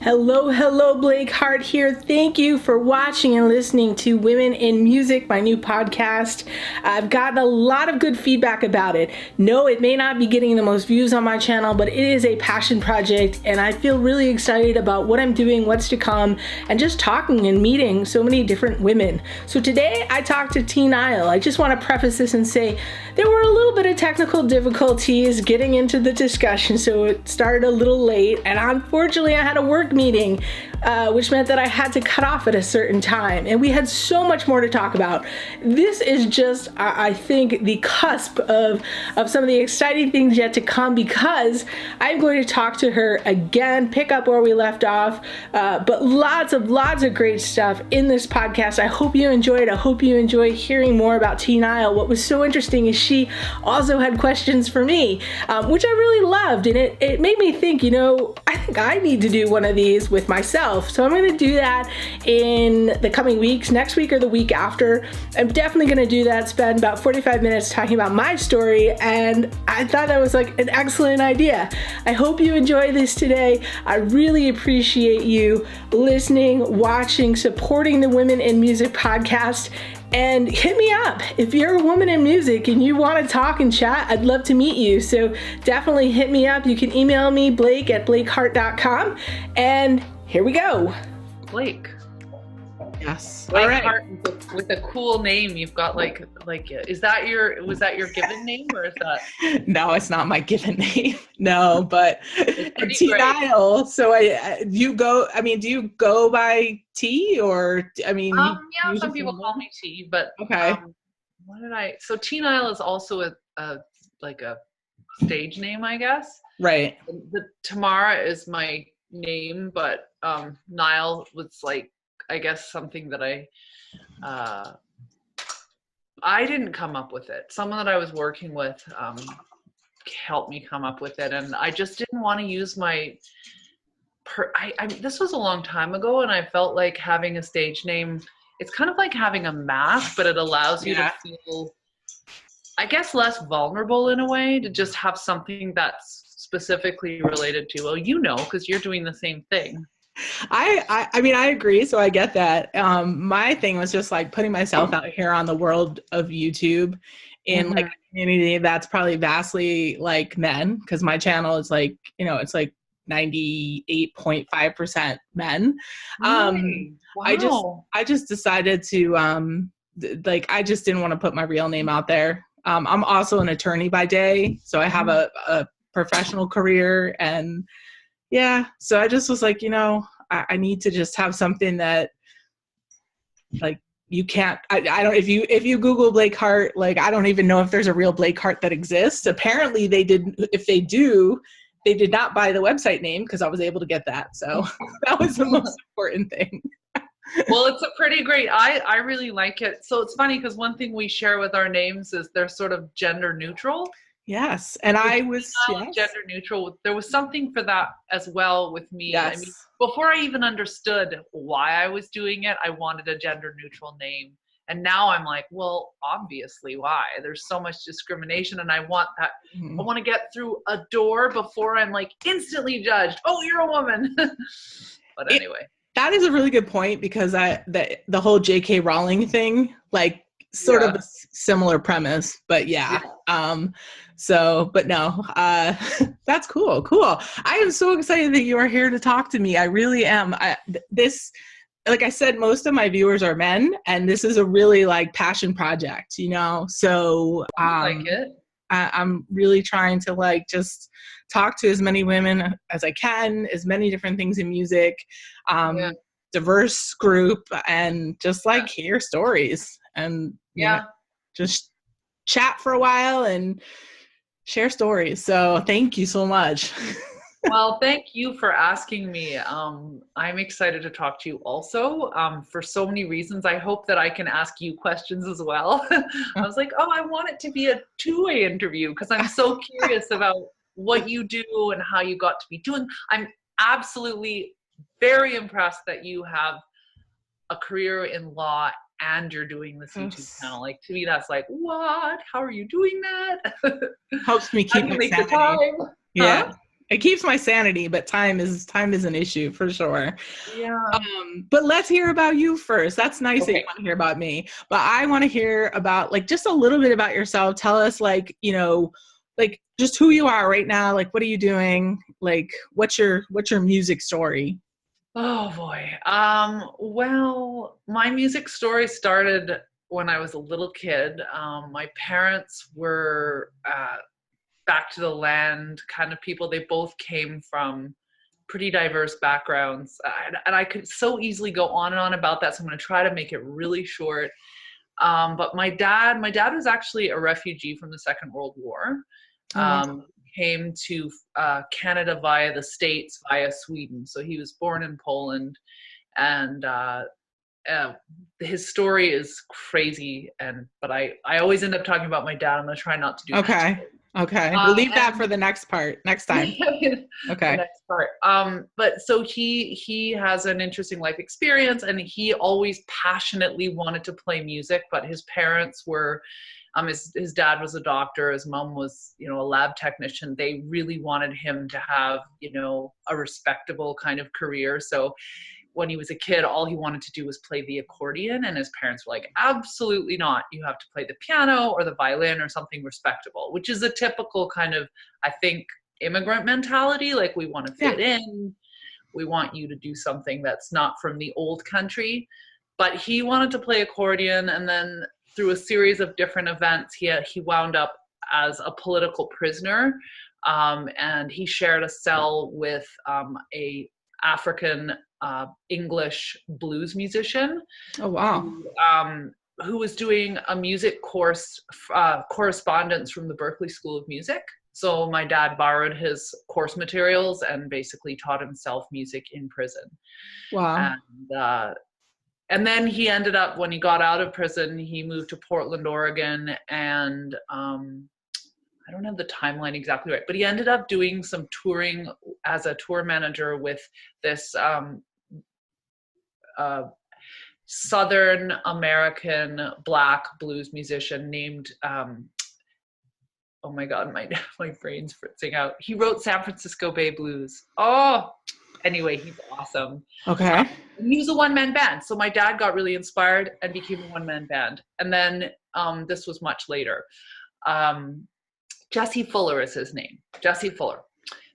Hello, hello, Blake Hart here. Thank you for watching and listening to Women in Music, my new podcast. I've gotten a lot of good feedback about it. No, it may not be getting the most views on my channel, but it is a passion project, and I feel really excited about what I'm doing, what's to come, and just talking and meeting so many different women. So today I talked to Nile. I just want to preface this and say there were a little bit of technical difficulties getting into the discussion, so it started a little late, and unfortunately I had a work meeting, which meant that I had to cut off at a certain time, and we had so much more to talk about. This is just, I think, the cusp of some of the exciting things yet to come, because I'm going to talk to her again, pick up where we left off, but lots of great stuff in this podcast. I hope you enjoy it. I hope you enjoy hearing more about T. Nile. What was so interesting is she also had questions for me, which I really loved, and it made me think, I think I need to do one of these with myself. So I'm going to do that in the coming weeks, next week or the week after. I'm definitely going to do that, spend about 45 minutes talking about my story, and I thought that was like an excellent idea. I hope you enjoy this today. I really appreciate you listening, watching, supporting the Women in Music podcast. And hit me up if you're a woman in music and you want to talk and chat. I'd love to meet you, so definitely hit me up. You can email me, blake@blakehart.com, and here we go. Blake. Yes. Blake All right. Hart with a cool name. You've got like was that your given name, or is that? No, it's not my given name. No, but T. Nile. So do you go by T, or Yeah, some people call me T, but okay. So T. Nile is also a stage name, I guess. Right. The Tamara is my name, but Nile was like, I guess, something that I didn't come up with it. Someone that I was working with helped me come up with it, and I just didn't want to use my. This was a long time ago, and I felt like having a stage name. It's kind of like having a mask, but it allows you to feel, I guess, less vulnerable in a way, to just have something that's specifically related to. Well, because you're doing the same thing. I agree. So I get that. My thing was just like putting myself out here on the world of YouTube in like a community that's probably vastly like men, because my channel is like, it's like 98.5% men. Wow. I just decided to, I just didn't want to put my real name out there. I'm also an attorney by day, so I have a professional career, and so I just was like, I need to just have something that, like, you can't, I don't, if you Google Blake Hart, like, I don't even know if there's a real Blake Hart that exists. Apparently they did. If they do, they did not buy the website name, because I was able to get that. So that was the most important thing. Well, it's a pretty great, I really like it. So it's funny, because one thing we share with our names is they're sort of gender neutral. Yes. And I was gender neutral. There was something for that as well with me. Yes. I mean, before I even understood why I was doing it, I wanted a gender neutral name. And now I'm like, well, obviously why? There's so much discrimination, and I want that. I want to get through a door before I'm like instantly judged. Oh, you're a woman. But anyway. That is a really good point, because the whole J.K. Rowling thing, like, sort of a similar premise, but but no, that's cool. I am so excited that you are here to talk to me. I really am. Like I said, most of my viewers are men, and this is a really like passion project, so like it. I'm really trying to like just talk to as many women as I can, as many different things in music, diverse group, and just like hear stories, and just chat for a while and share stories. So thank you so much. Well, thank you for asking me. I'm excited to talk to you also, for so many reasons. I hope that I can ask you questions as well. I was like, I want it to be a two-way interview, because I'm so curious about what you do and how you got to be doing. I'm absolutely very impressed that you have a career in law and you're doing this YouTube channel. Like, to me, that's like, what? How are you doing that? Helps me keep make the time. Yeah. Huh? It keeps my sanity, but time is an issue for sure. Yeah. But let's hear about you first. That's nice that you Okay. want to hear about me, but I want to hear about like just a little bit about yourself. Tell us like, like just who you are right now. Like, what are you doing? Like, what's your music story? Oh boy. Well, my music story started when I was a little kid. My parents were back to the land kind of people. They both came from pretty diverse backgrounds. And I could so easily go on and on about that. So I'm going to try to make it really short. But my dad was actually a refugee from the Second World War. Oh, wow. Came to Canada via the States, via Sweden. So he was born in Poland, and his story is crazy. But I always end up talking about my dad. I'm going to try not to do that. Okay. Okay. We'll leave that for the next part, next time. The Okay. next part. But so he has an interesting life experience, and he always passionately wanted to play music, but his parents were, his dad was a doctor, his mom was, a lab technician. They really wanted him to have, a respectable kind of career. So when he was a kid, all he wanted to do was play the accordion, and his parents were like, absolutely not. You have to play the piano or the violin or something respectable, which is a typical kind of, I think, immigrant mentality. Like, we want to fit in. We want you to do something that's not from the old country. But he wanted to play accordion, and then through a series of different events, he wound up as a political prisoner, and he shared a cell with a African English blues musician. Oh, wow. Who was doing a music course, correspondence from the Berklee School of Music. So my dad borrowed his course materials and basically taught himself music in prison. Wow. And then he ended up, when he got out of prison, he moved to Portland, Oregon, and I don't have the timeline exactly right, but he ended up doing some touring as a tour manager with this Southern American Black blues musician named, oh my God, my brain's fritzing out. He wrote San Francisco Bay Blues. Oh, anyway, he's awesome. Okay. He was a one-man band. So my dad got really inspired and became a one-man band. And then this was much later. Jesse Fuller is his name. Jesse Fuller.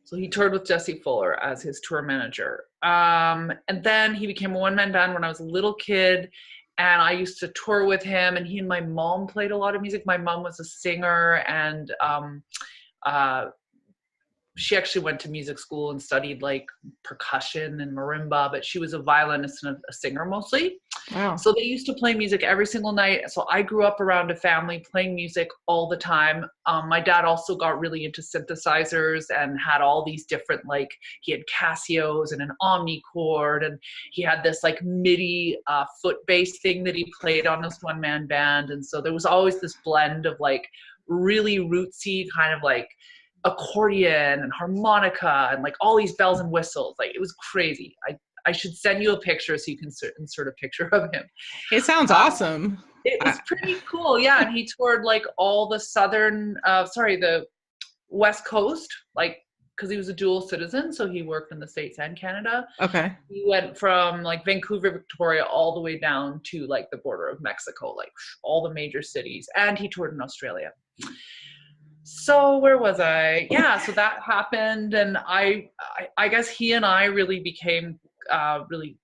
So he toured with Jesse Fuller as his tour manager. And then he became a one-man band when I was a little kid. And I used to tour with him, and he and my mom played a lot of music. My mom was a singer, and she actually went to music school and studied like percussion and marimba, but she was a violinist and a singer mostly. Wow. So they used to play music every single night. So I grew up around a family playing music all the time. My dad also got really into synthesizers and had all these different, like, he had Casios and an omnichord, and he had this like MIDI foot bass thing that he played on this one-man band. And so there was always this blend of like really rootsy kind of like accordion and harmonica and like all these bells and whistles. Like, it was crazy. I should send you a picture so you can insert a picture of him. It sounds awesome. It was pretty cool. Yeah. And he toured like all the the West Coast, like, because he was a dual citizen. So he worked in the States and Canada. Okay. He went from like Vancouver, Victoria, all the way down to like the border of Mexico, like all the major cities. And he toured in Australia. So where was I? Yeah, so that happened, and I guess he and I really became really,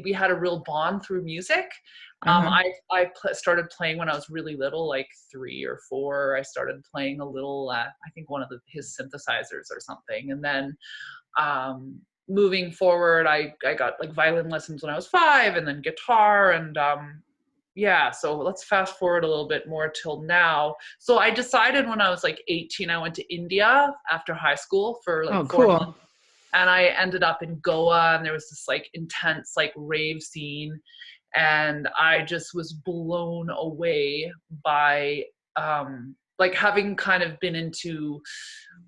we had a real bond through music. I started playing when I was really little, like 3 or 4. I started playing a little, I think one of his synthesizers or something, and then moving forward, I got like violin lessons when I was 5, and then guitar, and yeah, so let's fast forward a little bit more till now. So I decided when I was like 18, I went to India after high school for like 4 months. And I ended up in Goa, and there was this like intense like rave scene. And I just was blown away by like having kind of been into,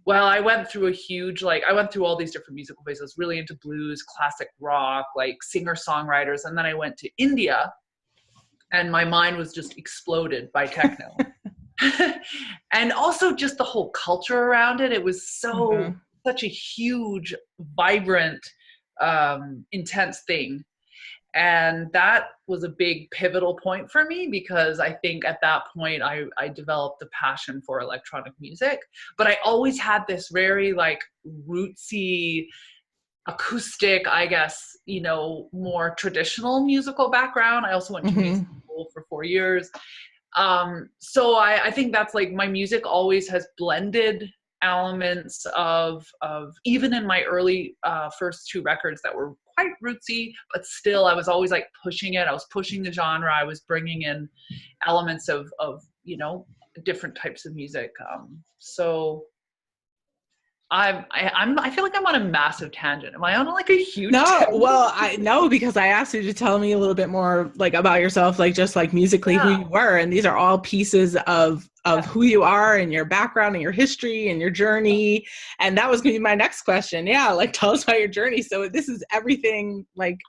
well, I went through all these different musical phases. I was really into blues, classic rock, like singer-songwriters. And then I went to India, and my mind was just exploded by techno. And also just the whole culture around it. It was so such a huge, vibrant, intense thing. And that was a big pivotal point for me, because I think at that point I developed a passion for electronic music. But I always had this very like rootsy, acoustic, I guess, you know, more traditional musical background. I also went to music school for 4 years. So I think that's like, my music always has blended elements of even in my early first 2 records that were quite rootsy, but still I was always like pushing it. I was pushing the genre. I was bringing in elements of you know, different types of music. So I feel like I'm on a massive tangent. Am I on like a huge tangent? Well, I know, because I asked you to tell me a little bit more like about yourself, like just like musically who you were, and these are all pieces of who you are and your background and your history and your journey. And that was going to be my next question. Yeah, like tell us about your journey. So this is everything like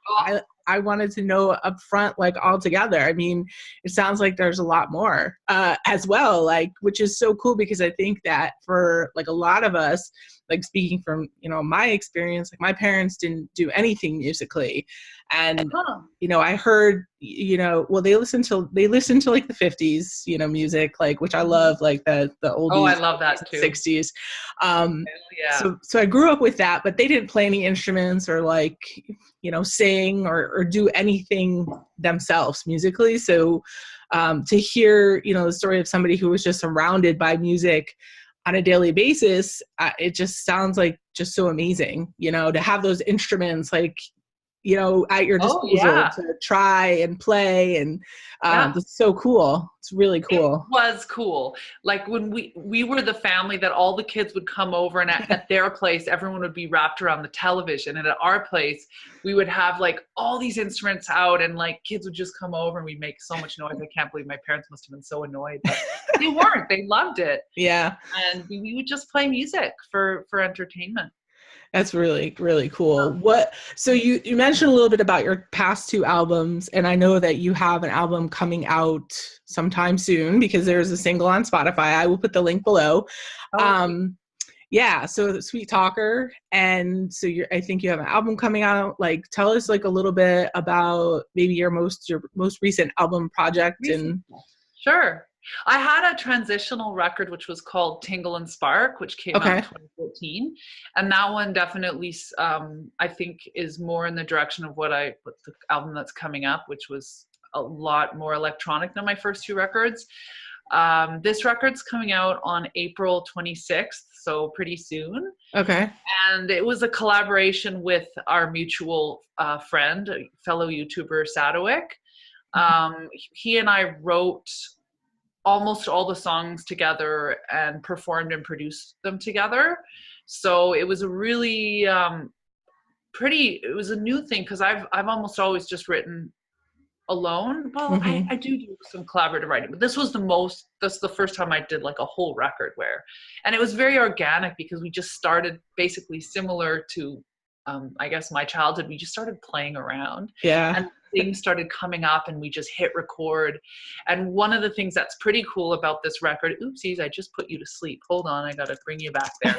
I wanted to know up front, like all together. I mean, it sounds like there's a lot more as well, like, which is so cool, because I think that for like a lot of us, like speaking from, you know, my experience, like my parents didn't do anything musically. And, you know, I heard, you know, well, they listened to like the 50s, you know, music, like, which I love, like the oldies. Oh, I love that too. 60s. So I grew up with that, but they didn't play any instruments or like, you know, sing or do anything themselves musically. So to hear, you know, the story of somebody who was just surrounded by music on a daily basis, it just sounds like just so amazing, you know, to have those instruments like, you know, at your disposal to try and play. And it's so cool. It's really cool. It was cool. Like when we were the family that all the kids would come over, and at their place, everyone would be wrapped around the television. And at our place, we would have like all these instruments out, and like kids would just come over and we'd make so much noise. I can't believe my parents must have been so annoyed, but they weren't. They loved it. Yeah. And we would just play music for entertainment. That's really, really cool. So you mentioned a little bit about your past 2 albums, and I know that you have an album coming out sometime soon, because there's a single on Spotify. I will put the link below. So Sweet Talker. And so I think you have an album coming out. Like, tell us like a little bit about maybe your most recent album project. Sure. I had a transitional record, which was called Tingle and Spark, which came out in 2014. And that one definitely, I think, is more in the direction of what the album that's coming up, which was a lot more electronic than my first 2 records. This record's coming out on April 26th, so pretty soon. Okay. And it was a collaboration with our mutual friend, fellow YouTuber Sadowik. He and I wrote almost all the songs together and performed and produced them together. So it was a really it was a new thing, because I've almost always just written alone. Well, I do some collaborative writing, but that's the first time I did like a whole record and it was very organic, because we just started basically similar to I guess my childhood. We just started playing around. Yeah. And things started coming up, and we just hit record. And one of the things that's pretty cool about this record, oopsies, I just put you to sleep. Hold on, I got to bring you back there.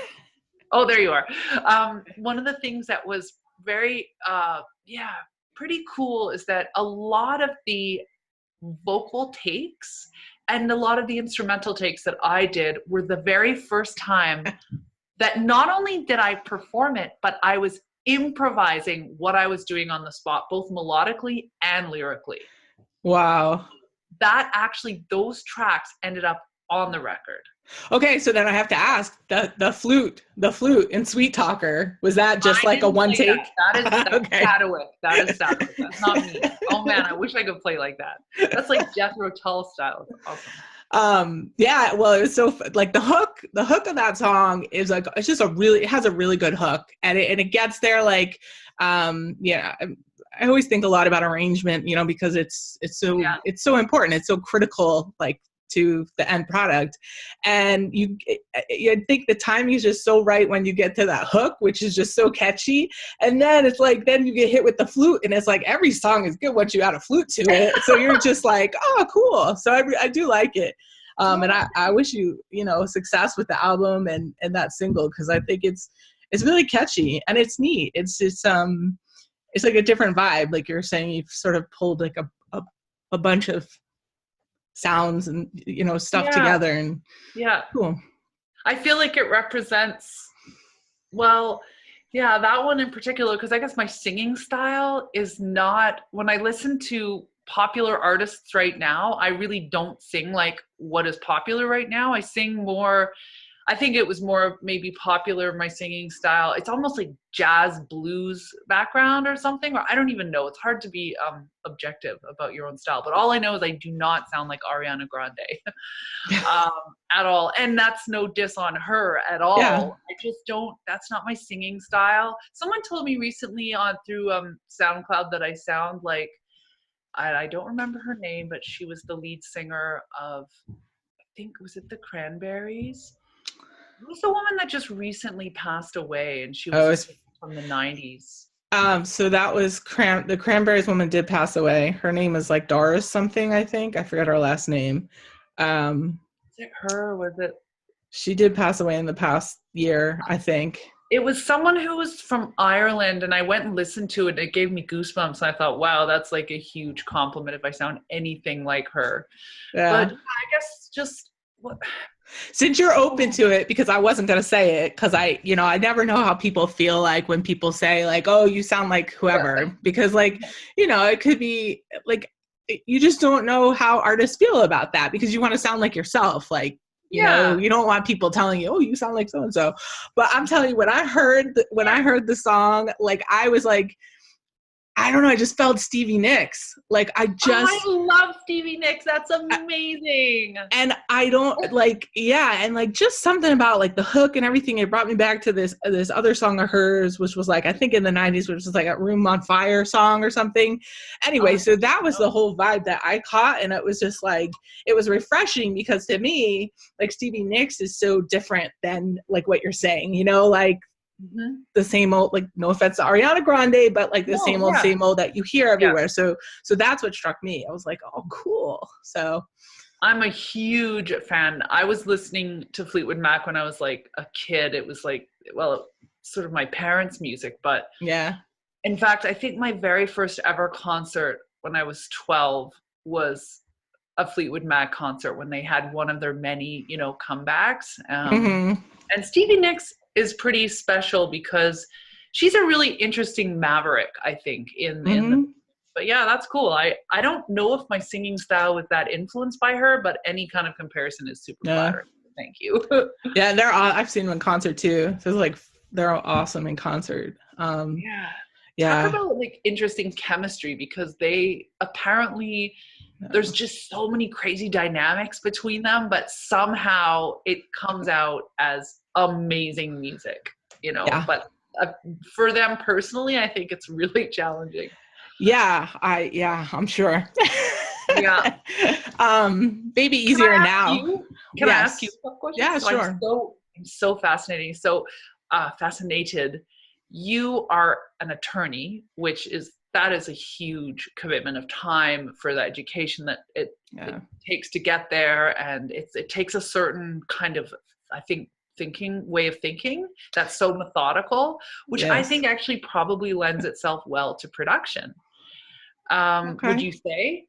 Oh, there you are. One of the things that was very, pretty cool is that a lot of the vocal takes and a lot of the instrumental takes that I did were the very first time that not only did I perform it, but I was improvising what I was doing on the spot, both melodically and lyrically. Wow. Those tracks ended up on the record. Okay, so then I have to ask, the flute in Sweet Talker, was that just like a one take? That's okay. Sadowik. That is Sadowik. That's not me. Oh man, I wish I could play like that. That's like Jethro Tull style. It's awesome. Well, it was so like the hook of that song is like, it's just it has a really good hook, and it gets there like I always think a lot about arrangement, you know, because it's so important, it's so critical, like to the end product. And I think the timing is just so right when you get to that hook, which is just so catchy. And then it's like, then you get hit with the flute, and it's like every song is good once you add a flute to it. So you're just like, oh, cool. So I do like it. And I wish you success with the album and that single, because I think it's really catchy and it's neat. It's like a different vibe. Like you're saying, you've sort of pulled like a bunch of sounds and, you know, stuff together, and cool. I feel like it represents, well, yeah, that one in particular, because I guess my singing style is not, when I listen to popular artists right now, I really don't sing like what is popular right now. I sing more, I think it was more maybe popular, my singing style. It's almost like jazz blues background or something, or I don't even know. It's hard to be objective about your own style, but all I know is I do not sound like Ariana Grande at all. And that's no diss on her at all. Yeah. I just don't, that's not my singing style. Someone told me recently on through SoundCloud that I sound like, I don't remember her name, but she was the lead singer of, I think, was it the Cranberries? Who was the woman that just recently passed away, and she was from the 90s? So that was the Cranberries woman did pass away. Her name is like Doris something, I think. I forgot her last name. Is it her? Was it? She did pass away in the past year, I think. It was someone who was from Ireland, and I went and listened to it. It gave me goosebumps, and I thought, wow, that's like a huge compliment if I sound anything like her. Yeah. But I guess just what. Since you're open to it, because I wasn't going to say it, because I never know how people feel like when people say like, oh, you sound like whoever, because like, you know, it could be like, you just don't know how artists feel about that, because you want to sound like yourself. Like, you know, you don't want people telling you, oh, you sound like so-and-so. But I'm telling you, when I heard the song, like, I was like, I don't know, I just felt Stevie Nicks. Like, I love Stevie Nicks. That's amazing. And I don't like, and like just something about like the hook and everything. It brought me back to this other song of hers, which was like, I think in the 90s, which was like a Room on Fire song or something. Anyway, so that was the whole vibe that I caught. And it was just like, it was refreshing, because to me, like Stevie Nicks is so different than like what you're saying, you know, like, the same old, like, no offense to Ariana Grande, but like the same old that you hear everywhere. So that's what struck me. I was like, oh, cool. So I'm a huge fan. I was listening to Fleetwood Mac when I was like a kid. It was like, well, sort of my parents' music, but in fact, I think my very first ever concert when I was 12 was a Fleetwood Mac concert, when they had one of their many, you know, comebacks. And Stevie Nicks is pretty special because she's a really interesting maverick, I think, but yeah, that's cool. I don't know if my singing style was that influenced by her, but any kind of comparison is super flattering. Thank you. Yeah, I've seen them in concert too. So it's like, they're awesome in concert. Talk about like interesting chemistry, because they apparently, there's just so many crazy dynamics between them, but somehow it comes out as amazing music, you know. But for them personally, I think it's really challenging. I'm sure. Maybe easier now. Can I ask you a question? Yeah, sure. I'm so fascinating. So fascinated. You are an attorney, that is a huge commitment of time for the education that it takes to get there. And it takes a certain kind of, I think, way of thinking that's so methodical, which I think actually probably lends itself well to production. Would you say?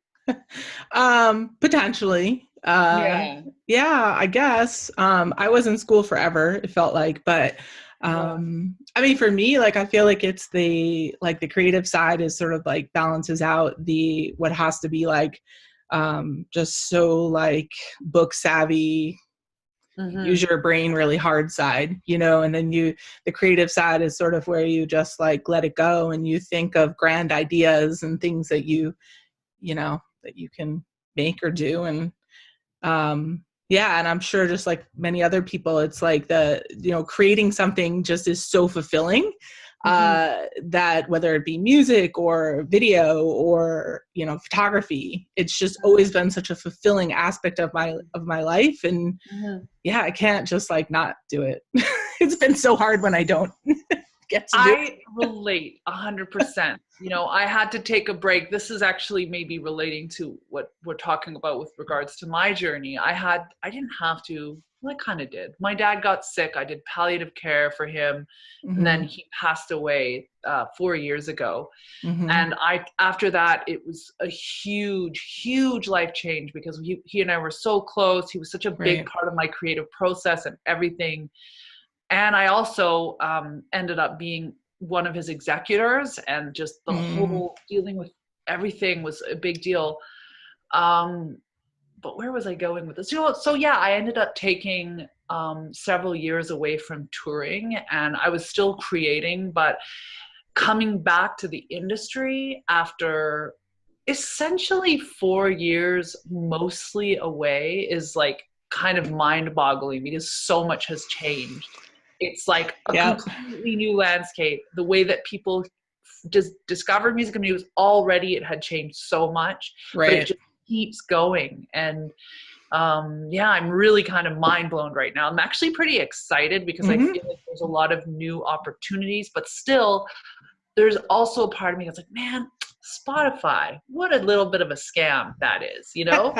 Potentially. I guess. I was in school forever, it felt like, but I mean, for me, like, I feel like it's the creative side is sort of like balances out what has to be like, just so like book savvy, use your brain really hard side, you know, and then the creative side is sort of where you just like let it go and you think of grand ideas and things that you know, that you can make or do. And and I'm sure just like many other people, it's like creating something just is so fulfilling, that whether it be music or video or, you know, photography, it's just always been such a fulfilling aspect of my life. And I can't just like not do it. It's been so hard when I don't get to do it. I relate 100%. You know, I had to take a break. This is actually maybe relating to what we're talking about with regards to my journey. I didn't have to Well, I kind of did. My dad got sick. I did palliative care for him, and then Mm-hmm. he passed away 4 years ago. Mm-hmm. And after that, it was a huge life change because he and I were so close. He was such a big Right. part of my creative process and everything. And I also ended up being one of his executors, and just the Mm. whole dealing with everything was a big deal. Um, but where was I going with this? So yeah, I ended up taking several years away from touring, and I was still creating, but coming back to the industry after essentially 4 years mostly away is like kind of mind-boggling because so much has changed. It's like a Yep. completely new landscape. The way that people just discovered music and news, already it had changed so much, but it Right. just keeps going. And yeah, I'm really kind of mind blown right now. I'm actually pretty excited because I Mm-hmm. feel like there's a lot of new opportunities, but still there's also a part of me that's like, man, Spotify, what a little bit of a scam that is, you know?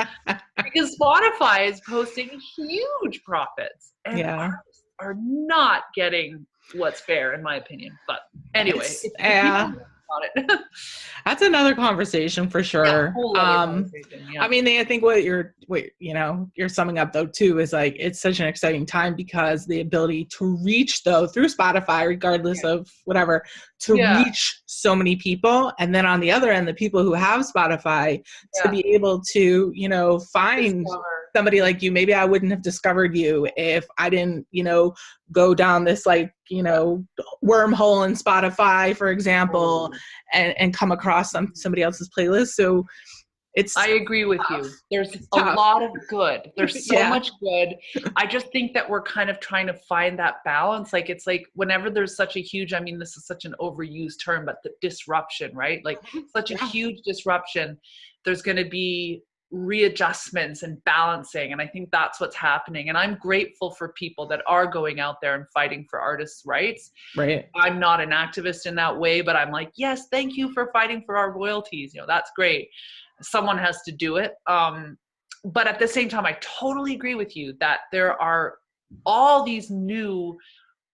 Because Spotify is posting huge profits, and Yeah. artists are not getting what's fair, in my opinion. But anyway, It's if people yeah. know about it, That's another conversation for yeah, sure. whole other conversation. Yeah, I mean, I think what you're summing up though too is like it's such an exciting time because the ability to reach though through Spotify, regardless of whatever, to yeah, reach so many people, and then on the other end, the people who have Spotify to yeah. be able to find Discover. somebody like you. Maybe I wouldn't have discovered you if I didn't go down this wormhole in Spotify, for example, Totally. and come across somebody else's playlist. So I it's agree with tough. you. There's It's a tough. lot of good. There's so Yeah. much good. I just think that we're kind of trying to find that balance. Like, it's like whenever there's such a huge, I mean, this is such an overused term, but the disruption, right? Like, such a Yeah. huge disruption, there's going to be readjustments and balancing. And I think that's what's happening. And I'm grateful for people that are going out there and fighting for artists' rights. Right. I'm not an activist in that way, but I'm like, yes, thank you for fighting for our royalties. That's great. Someone has to do it. But at the same time, I totally agree with you that there are all these new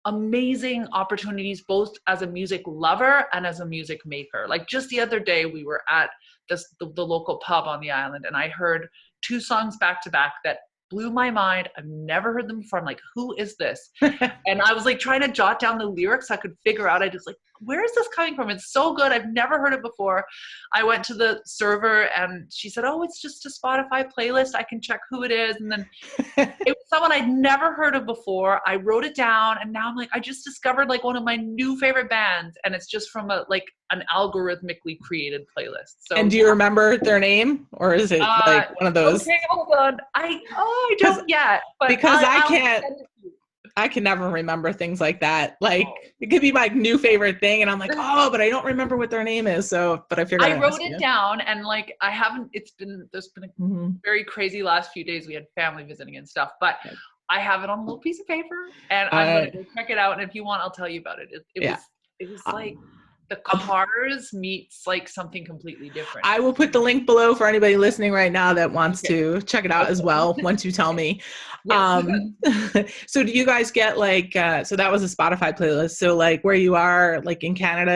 amazing opportunities, both as a music lover and as a music maker. Like just the other day, we were at the local pub on the island, and I heard two songs back to back that blew my mind. I've never heard them before. I'm like, who is this? And I was like trying to jot down the lyrics so I could figure out. I just like, where is this coming from? It's so good. I've never heard it before. I went to the server and she said, oh, it's just a Spotify playlist. I can check who it is. And then it was someone I'd never heard of before. I wrote it down, and now I'm like, I just discovered like one of my new favorite bands, and it's just from an algorithmically created playlist. So And do you remember their name, or is it like one of those? okay, hold on. I don't yet, but Because I'll send it to you. I can never remember things like that. Like it could be my new favorite thing, and I'm like, oh, but I don't remember what their name is. So, but I figured I I'd wrote ask it you. down, and like I haven't. There's been a Mm-hmm. very crazy last few days. We had family visiting and stuff, but Okay. I have it on a little piece of paper, and I'm gonna go check it out. And if you want, I'll tell you about it. Yeah. It was like the Cars meets like something completely different. I will put the link below for anybody listening right now that wants to check it out as well once you tell me. Yes. So do you guys get so that was a Spotify playlist. So like where you are, like in Canada,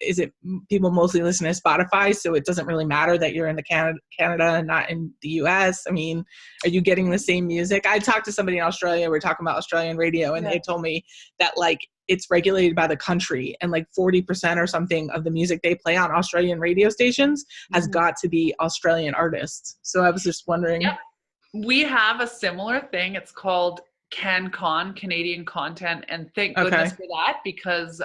is it people mostly listen to Spotify? So it doesn't really matter that you're in the Canada and not in the US. I mean, are you getting the same music? I talked to somebody in Australia. We were talking about Australian radio, and they told me that it's regulated by the country, and 40% or something of the music they play on Australian radio stations has got to be Australian artists. So I was just wondering. Yep. We have a similar thing. It's called CanCon, Canadian Content, and thank goodness for that, because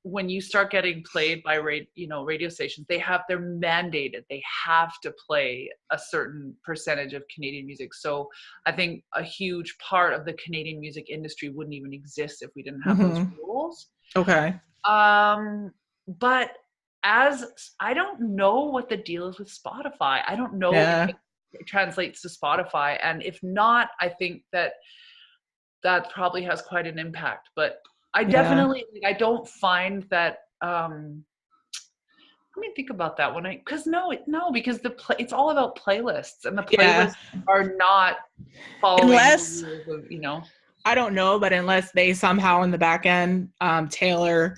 when you start getting played by radio stations, they're mandated. They have to play a certain percentage of Canadian music. So I think a huge part of the Canadian music industry wouldn't even exist if we didn't have those rules. Okay. But as I don't know what the deal is with Spotify. I don't know if it translates to Spotify, and if not, I think that probably has quite an impact. But I definitely I don't find that Let me think about that because because it's all about playlists, and the Yeah. playlists are not following the Unless, rules of, I don't know, but unless they somehow in the back end tailor,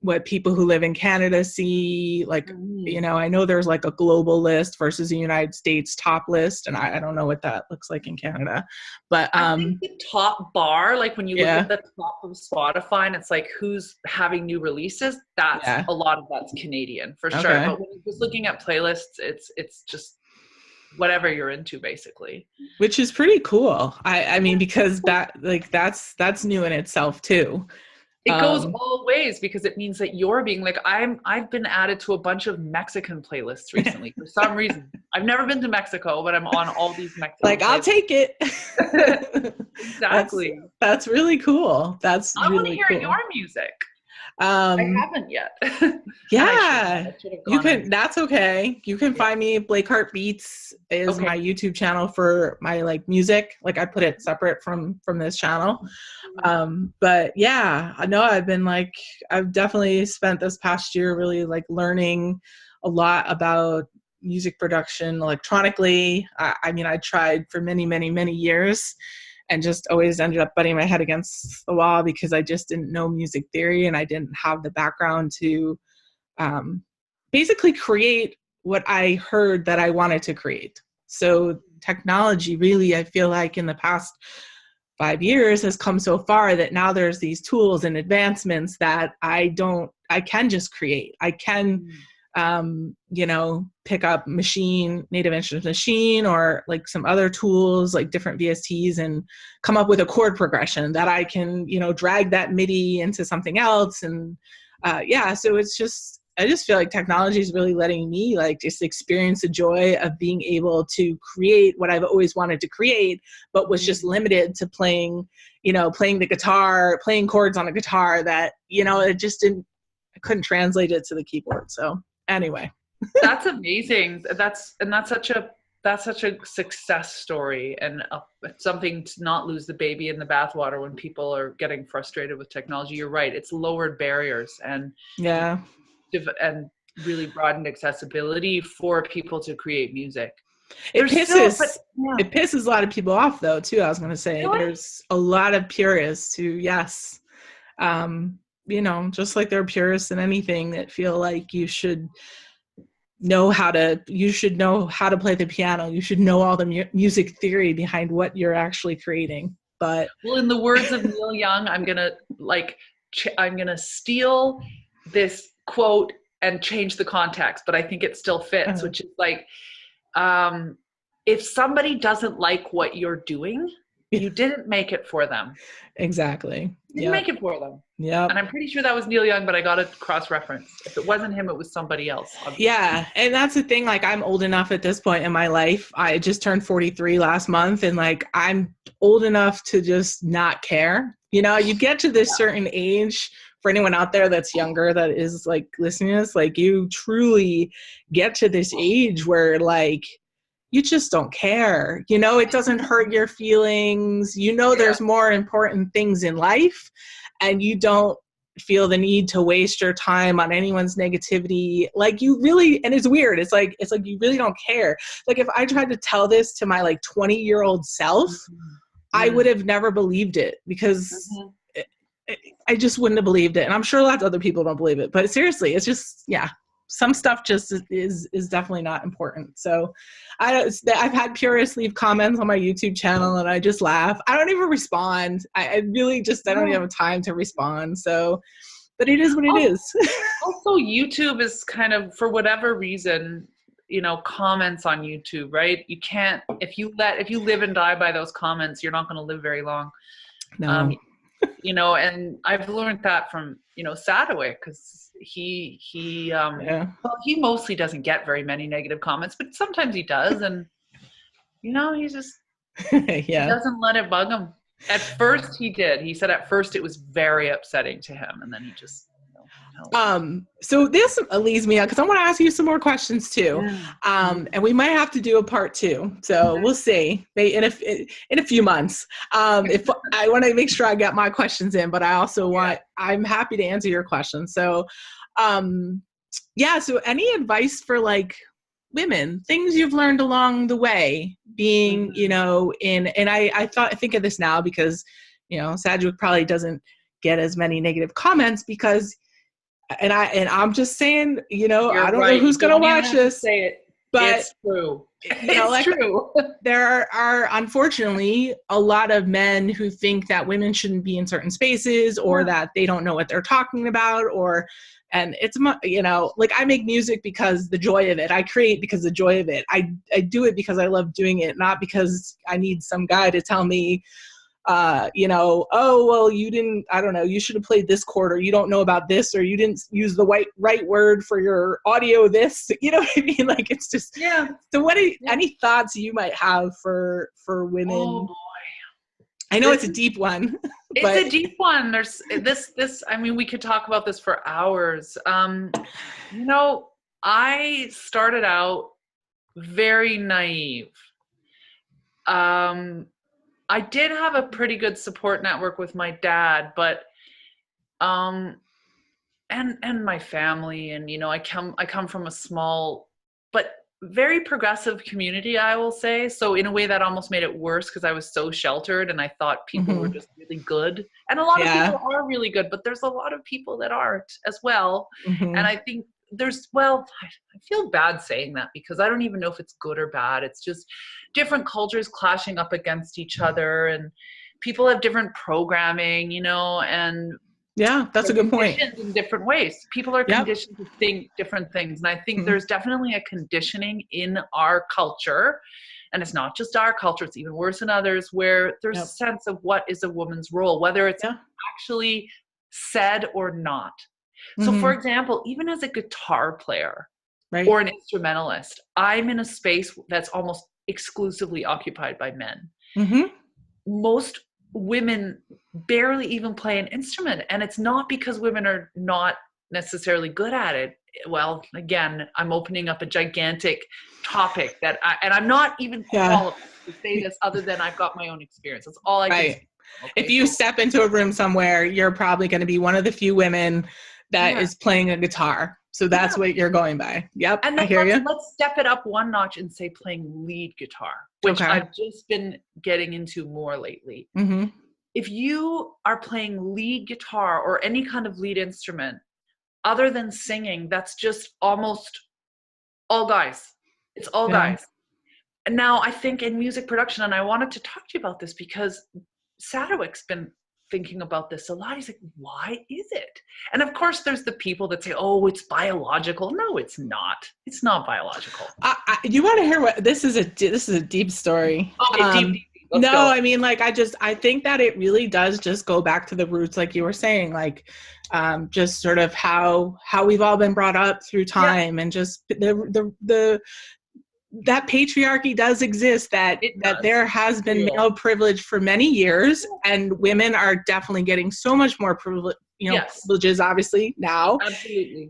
what people who live in Canada see, like, I know there's like a global list versus a United States top list, and I don't know what that looks like in Canada, but I think the top bar, like when you look yeah, at the top of Spotify and it's like who's having new releases, yeah, a lot of that's Canadian for sure. okay, But when you're just looking at playlists, it's just whatever you're into, basically. which is pretty cool. I mean, because that's new in itself too. It goes all ways, because it means that you're being like, I've been added to a bunch of Mexican playlists recently for some reason. I've never been to Mexico, but I'm on all these Mexican like, I'll playlists. take it. Exactly. That's really cool. That's I want to really hear cool. your music. I haven't yet. Yeah, you can, in. that's okay. You can find me. Blake Hart Beats is my YouTube channel for my like music. Like, I put it separate from this channel. But yeah, I know I've definitely spent this past year really like learning a lot about music production electronically. I mean, I tried for many, many, many years and just always ended up butting my head against the wall because I just didn't know music theory, and I didn't have the background to basically create what I heard that I wanted to create. So technology really, I feel like in the past 5 years has come so far that now there's these tools and advancements that I can just create. I can, pick up Native Instruments Machine, or like some other tools like different VSTs, and come up with a chord progression that I can, drag that MIDI into something else. And so I just feel like technology is really letting me like just experience the joy of being able to create what I've always wanted to create, but was just limited to playing the guitar, playing chords on a guitar that, it just I couldn't translate it to the keyboard. So anyway. That's amazing. That's such a success story, and something to not lose the baby in the bathwater when people are getting frustrated with technology. You're right. It's lowered barriers and really broadened accessibility for people to create music. It pisses a lot of people off though too. I was going to say there's a lot of purists who, yes, just like there are purists in anything that feel like you should know how to play the piano. You should know all the music theory behind what you're actually creating. But well, in the words of Neil Young, I'm gonna steal this quote and change the context, but I think it still fits, which is like, if somebody doesn't like what you're doing, you didn't make it for them. Exactly. You didn't make it for them. Yeah. And I'm pretty sure that was Neil Young, but I got to cross-reference. If it wasn't him, it was somebody else. Obviously. Yeah. And that's the thing. Like, I'm old enough at this point in my life. I just turned 43 last month, and like, I'm old enough to just not care. You get to this certain age, for anyone out there that's younger that is like listening to this, like, you truly get to this age where like, you just don't care. It doesn't hurt your feelings. There's more important things in life, and you don't feel the need to waste your time on anyone's negativity. Like, you really, and it's weird. It's like you really don't care. Like, if I tried to tell this to my like 20-year-old self, I would have never believed it, because I just wouldn't have believed it. And I'm sure lots of other people don't believe it, but seriously, it's just, some stuff just is definitely not important. So I've had purists leave comments on my YouTube channel, and I just laugh. I don't even respond. I really just, I don't even have time to respond. So, but it is what it is. Also, YouTube is kind of, for whatever reason, comments on YouTube, right? You can't, if you live and die by those comments, you're not going to live very long. No. And I've learned that from, Sadoway, because he mostly doesn't get very many negative comments, but sometimes he does. And, he's just, he doesn't let it bug him. At first he did. He said at first it was very upsetting to him. And then he just, so this leads me on, because I want to ask you some more questions too. And we might have to do a part 2. So we'll see in a few months. If I want to make sure I get my questions in, but I also I'm happy to answer your questions. So, yeah, so any advice for like women, things you've learned along the way being, you know, and I think of this now because, you know, Sedgwick probably doesn't get as many negative comments because, and I'm just saying, you know, You're I don't know right. who's You going to don't even watch have to this, say it. but It's true. you know, It's like true. there are unfortunately a lot of men who think that women shouldn't be in certain spaces or that they don't know what they're talking about and it's, you know, like I make music because the joy of it. I create because the joy of it. I do it because I love doing it, not because I need some guy to tell me, you know, oh, well, you didn't, I don't know, you should have played this chord, or you don't know about this, or you didn't use the right word for your audio this, you know what I mean? Like, it's just, Yeah. so any thoughts you might have for women? Oh boy. I know it's a deep one. It's a deep one. There's this, I mean, we could talk about this for hours. You know, I started out very naive. I did have a pretty good support network with my dad, but and my family, and you know, I come from a small but very progressive community, I will say. So in a way that almost made it worse because I was so sheltered and I thought people were just really good. And a lot of people are really good, but there's a lot of people that aren't as well. And I think I feel bad saying that because I don't even know if it's good or bad. It's just different cultures clashing up against each other, and people have different programming, you know, and yeah, that's a good point. Conditioned in different ways. People are conditioned to think different things. And I think there's definitely a conditioning in our culture. And it's not just our culture, it's even worse in others, where there's a sense of what is a woman's role, whether it's actually said or not. So for example, even as a guitar player or an instrumentalist, I'm in a space that's almost exclusively occupied by men. Most women barely even play an instrument, and it's not because women are not necessarily good at it. Well, again, I'm opening up a gigantic topic and I'm not even qualified to say this other than I've got my own experience. That's all I can say. Okay, if you step into a room somewhere, you're probably going to be one of the few women that is playing a guitar. So that's what you're going by. Yep. And I hear you. Let's step it up one notch and say playing lead guitar, which I've just been getting into more lately. If you are playing lead guitar or any kind of lead instrument other than singing, that's just almost all guys. It's all guys. And now I think in music production, and I wanted to talk to you about this because Sedgwick's been thinking about this a lot. He's like, why is it? And of course, there's the people that say, oh, it's biological. No, it's not. It's not biological. You want to hear what this is a deep story. Okay, deep. Let's no, go. I mean, like, I think that it really does just go back to the roots, like you were saying, like, just sort of how we've all been brought up through time, and just that patriarchy does exist, that there has been male privilege for many years, and women are definitely getting so much more privilege, you know, privileges obviously now. Absolutely.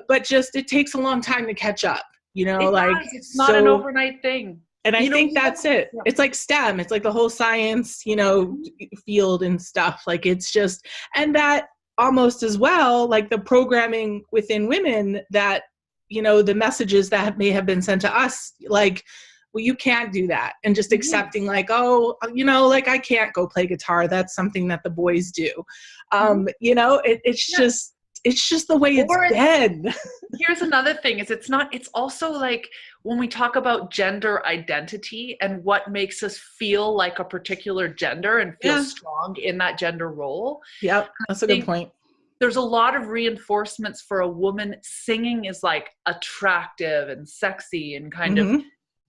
But just, it takes a long time to catch up, you know, it's not an overnight thing. And I think that's it. It's like STEM. It's like the whole science, you know, field and stuff. Like, it's just, and that almost as well, like the programming within women, that, you know, the messages that may have been sent to us, like, well, you can't do that. And just accepting, like, oh, you know, like, I can't go play guitar. That's something that the boys do. You know, it's just the way it's been. Here's another thing is it's also like when we talk about gender identity and what makes us feel like a particular gender and feel strong in that gender role. Yep, that's a good point. There's a lot of reinforcements for a woman. Singing is like attractive and sexy and kind of,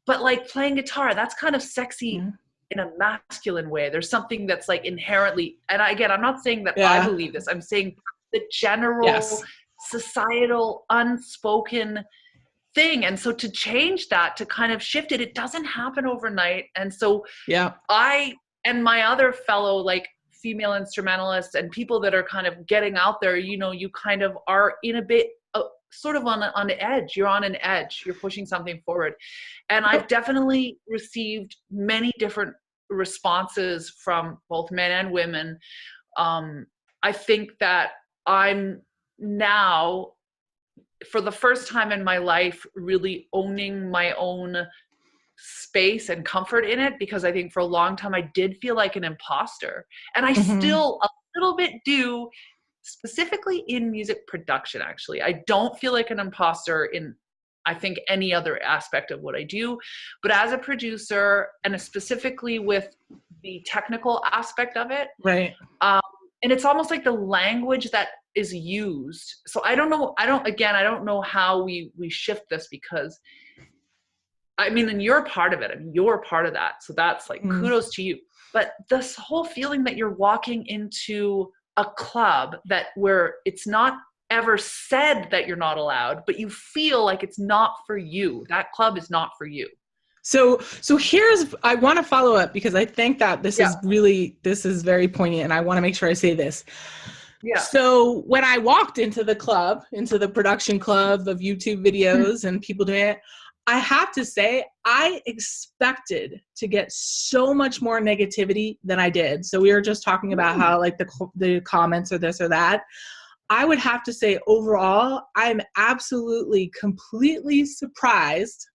but like playing guitar, that's kind of sexy in a masculine way. There's something that's like inherently, and again, I'm not saying that I believe this, I'm saying the general societal unspoken thing. And so to change that, to kind of shift it doesn't happen overnight. And so I and my other fellow like female instrumentalists and people that are kind of getting out there, you know, you kind of are in a bit sort of on the edge. You're on an edge. You're pushing something forward. And I've definitely received many different responses from both men and women. I think that I'm now for the first time in my life, really owning my own space and comfort in it, because I think for a long time I did feel like an imposter, and I still a little bit do, specifically in music production. Actually, I don't feel like an imposter in, I think, any other aspect of what I do, but as a producer, and specifically with the technical aspect of it, right. And it's almost like the language that is used. So I don't know how we shift this, because I mean, and you're part of it. I mean, you're part of that. So that's like, kudos to you. But this whole feeling that you're walking into a club where it's not ever said that you're not allowed, but you feel like it's not for you. That club is not for you. So I want to follow up, because I think that this is very poignant, and I want to make sure I say this. Yeah. So when I walked into the club, into the production club of YouTube videos and people doing it, I have to say, I expected to get so much more negativity than I did. So we were just talking about how like the comments or this or that. I would have to say overall, I'm absolutely completely surprised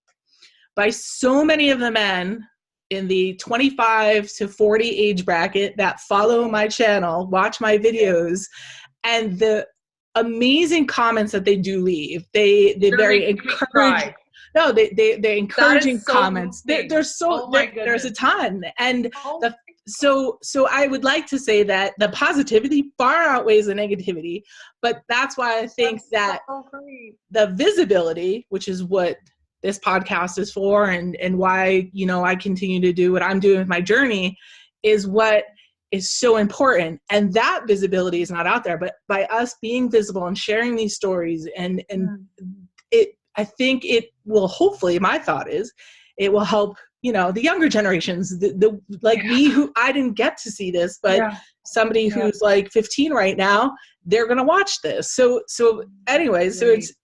by so many of the men in the 25 to 40 age bracket that follow my channel, watch my videos, and the amazing comments that they do leave. They're very encouraging. No, they're encouraging comments. There's a ton. And so I would like to say that the positivity far outweighs the negativity, but that's why I think that the visibility, which is what this podcast is for, and why, you know, I continue to do what I'm doing with my journey, is what is so important. And that visibility is not out there, but by us being visible and sharing these stories, and I think it will, hopefully, my thought is, it will help, you know, the younger generations, me, who I didn't get to see this, but somebody who's like 15 right now, they're going to watch this. So anyway, so it's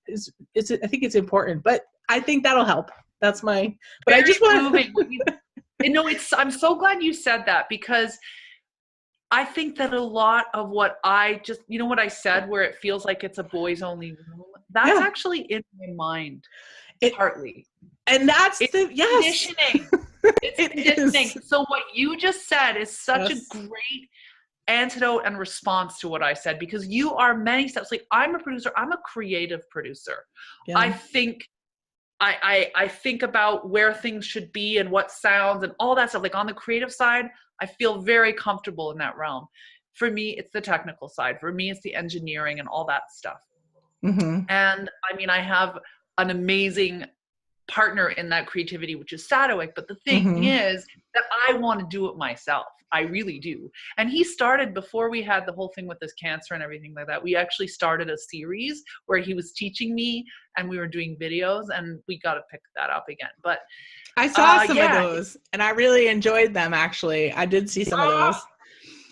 I think it's important, but I think that'll help. That's my, but I just want to, I'm so glad you said that, because I think that a lot of what I just, you know what I said, where it feels like it's a boys only room, that's actually in my mind, partly. And that's conditioning. It's conditioning. So what you just said is such a great antidote and response to what I said, because you are many steps. Like, I'm a producer, I'm a creative producer. Yeah. I think about where things should be and what sounds and all that stuff. Like, on the creative side, I feel very comfortable in that realm. For me, it's the technical side. For me, it's the engineering and all that stuff. And I mean, I have an amazing partner in that creativity, which is Sadowik. But the thing is that I want to do it myself. I really do. And he started, before we had the whole thing with his cancer and everything like that, we actually started a series where he was teaching me and we were doing videos, and we got to pick that up again. But I saw some of those and I really enjoyed them. Actually, I did see some of those.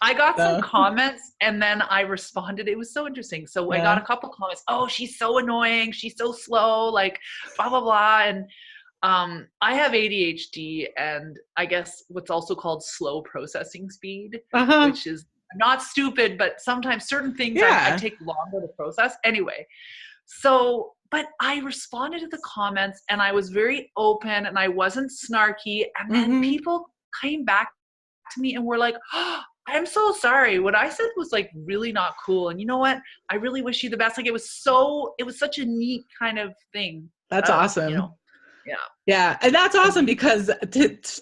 I got some comments, and then I responded. It was so interesting. So I got a couple comments. Oh, she's so annoying. She's so slow, like blah, blah, blah. And I have ADHD, and I guess what's also called slow processing speed, which is not stupid, but sometimes certain things I take longer to process. Anyway, so, but I responded to the comments, and I was very open, and I wasn't snarky. And then people came back to me and were like, oh, I'm so sorry. What I said was like really not cool. And you know what? I really wish you the best. Like, it was such a neat kind of thing. That's awesome. You know? Yeah. And that's awesome, because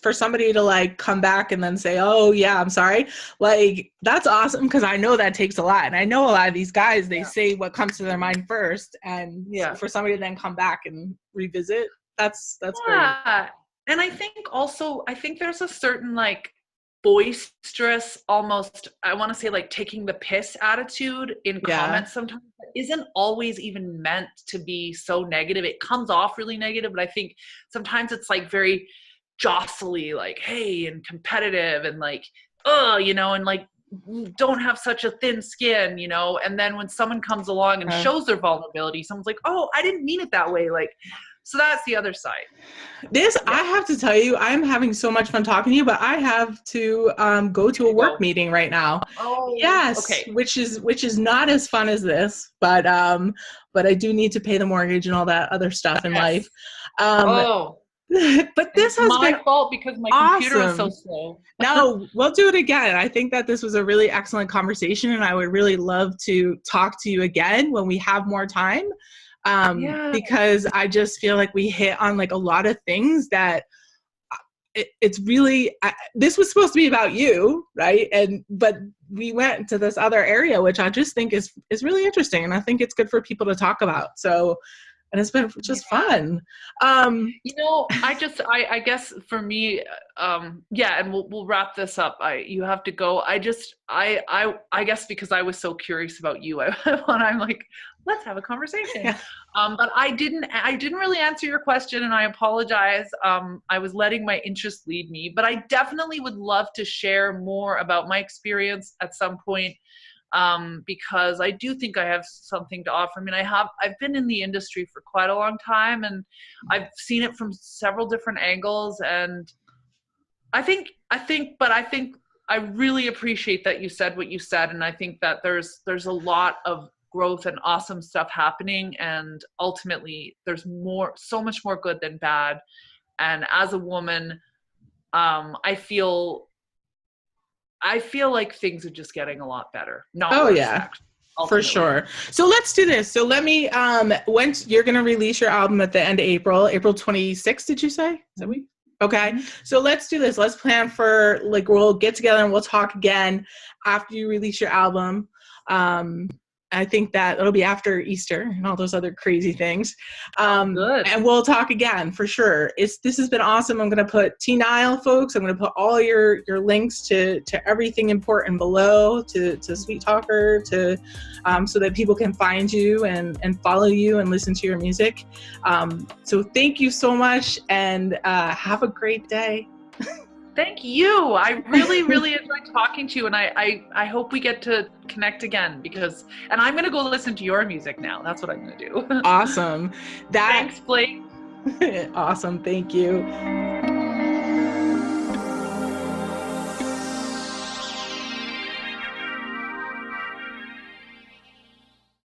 for somebody to like come back and then say, oh yeah, I'm sorry. Like, that's awesome, because I know that takes a lot. And I know a lot of these guys, they say what comes to their mind first. And so for somebody to then come back and revisit, that's great. And I think there's a certain like boisterous, almost, I want to say like taking the piss attitude in comments sometimes that isn't always even meant to be so negative. It comes off really negative, but I think sometimes it's like very jostly, like, hey, and competitive, and like, you know, and like, don't have such a thin skin, you know. And then when someone comes along and shows their vulnerability, someone's like, oh, I didn't mean it that way. Like, so that's the other side. I have to tell you, I'm having so much fun talking to you, but I have to go to a work meeting right now. Oh, yes. Okay. Which is not as fun as this, but but I do need to pay the mortgage and all that other stuff in life. Oh, but this has my been fault because my computer is so slow. No, we'll do it again. I think that this was a really excellent conversation, and I would really love to talk to you again when we have more time. Because I just feel like we hit on like a lot of things that it's really, this was supposed to be about you, right? But we went to this other area, which I just think is really interesting, and I think it's good for people to talk about. So, and it's been just fun. I guess for me, and we'll wrap this up. You have to go. I guess because I was so curious about you, I'm like, let's have a conversation. Yeah. But I didn't really answer your question, and I apologize. I was letting my interest lead me, but I definitely would love to share more about my experience at some point. Because I do think I have something to offer. I mean, I've been in the industry for quite a long time, and I've seen it from several different angles. And I think I really appreciate that you said what you said. And I think that there's a lot of growth and awesome stuff happening. And ultimately there's so much more good than bad. And as a woman, I feel like things are just getting a lot better. For sure. So let's do this. So let me, when you're going to release your album at the end of April 26th, did you say? Is that week? Okay. Mm-hmm. So let's do this. Let's plan for, like, we'll get together and we'll talk again after you release your album. I think that it'll be after Easter and all those other crazy things. Good. And we'll talk again for sure. This has been awesome. I'm going to put Nile, folks. I'm going to put all your links to everything important below, to Sweet Talker, to so that people can find you and follow you and listen to your music. So thank you so much, and have a great day. Thank you. I really, really enjoyed talking to you, and I hope we get to connect again and I'm going to go listen to your music now. That's what I'm going to do. Awesome. Thanks, Blake. Awesome. Thank you.